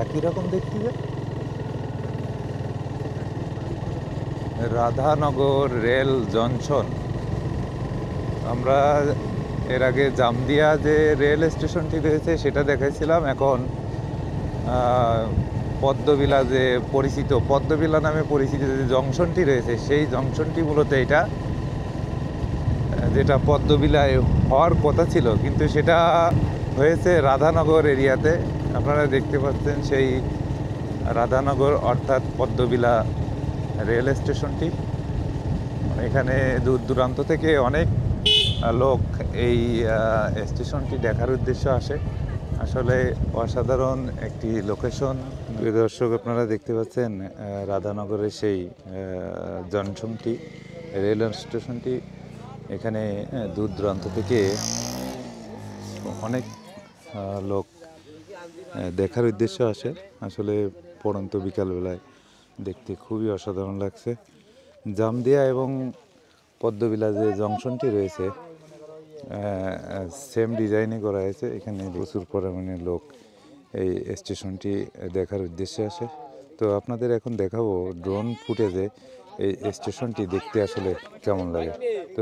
একই রকম দেখতে যে রাধানগর রেল জংশন। আমরা এর আগে জামদিয়া যে রেল স্টেশনটি রয়েছে সেটা দেখাইছিলাম। এখন পদ্মবিলা যে পরিচিত, পদ্মবিলা নামে পরিচিত যে জংশনটি রয়েছে সেই জংশনটি মূলত এটা, যেটা পদ্মবিলায় হওয়ার কথা ছিল কিন্তু সেটা হয়েছে রাধানগর এরিয়াতে। আপনারা দেখতে পাচ্ছেন সেই রাধানগর অর্থাৎ পদ্মবিলা রেল স্টেশনটি। এখানে দূর দূরান্ত থেকে অনেক লোক এই স্টেশনটি দেখার উদ্দেশ্যে আসে। আসলে অসাধারণ একটি লোকেশন। দর্শক, আপনারা দেখতে পাচ্ছেন রাধানগরের সেই জংশনটি, রেল স্টেশনটি। এখানে দূর দূরান্ত থেকে অনেক লোক দেখার উদ্দেশ্যে আসে। আসলে পড়ন্ত বিকালবেলায় দেখতে খুবই অসাধারণ লাগছে। জামদিয়া এবং পদ্মবিলা যে জংশনটি রয়েছে সেম ডিজাইনে করা হয়েছে। এখানে প্রচুর পরিমাণে লোক এই স্টেশনটি দেখার উদ্দেশ্যে আসে। তো আপনাদের এখন দেখাবো ড্রোন ফুটেজে এই স্টেশনটি দেখতে আসলে কেমন লাগে। তো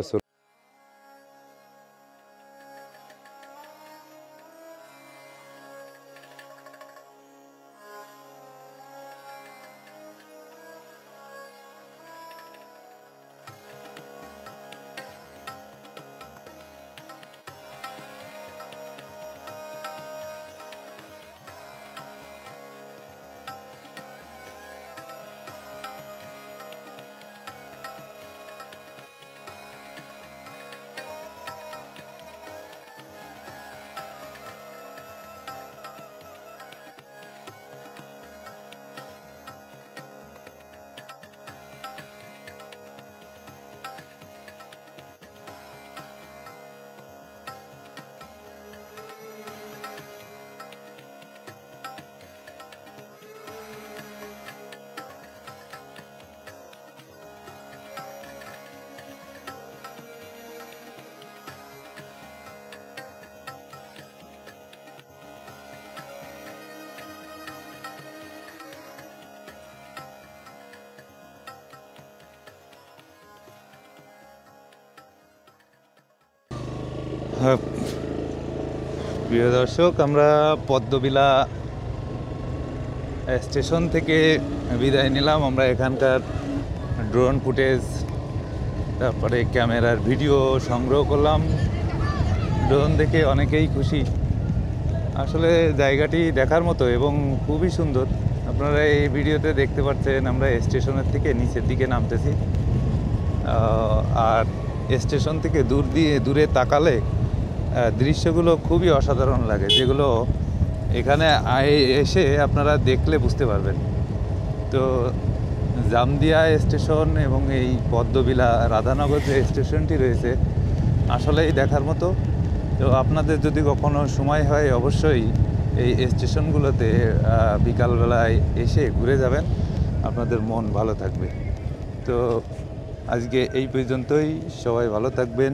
প্রিয় দর্শক, আমরা পদ্মবিলা স্টেশন থেকে বিদায় নিলাম। আমরা এখানকার ড্রোন ফুটেজ, তারপরে ক্যামেরার ভিডিও সংগ্রহ করলাম। ড্রোন দেখে অনেকেই খুশি। আসলে জায়গাটি দেখার মতো এবং খুবই সুন্দর। আপনারা এই ভিডিওতে দেখতে পাচ্ছেন আমরা স্টেশনের থেকে নিচের দিকে নামতেছি। আর স্টেশন থেকে দূরে তাকালে দৃশ্যগুলো খুবই অসাধারণ লাগে, যেগুলো এখানে এসে আপনারা দেখলে বুঝতে পারবেন। তো জামদিয়া স্টেশন এবং এই পদ্মবিলা রাধানগর যে স্টেশনটি রয়েছে আসলেই দেখার মতো। তো আপনাদের যদি কখনো সময় হয় অবশ্যই এই স্টেশনগুলোতে বিকালবেলায় এসে ঘুরে যাবেন, আপনাদের মন ভালো থাকবে। তো আজকে এই পর্যন্তই। সবাই ভালো থাকবেন,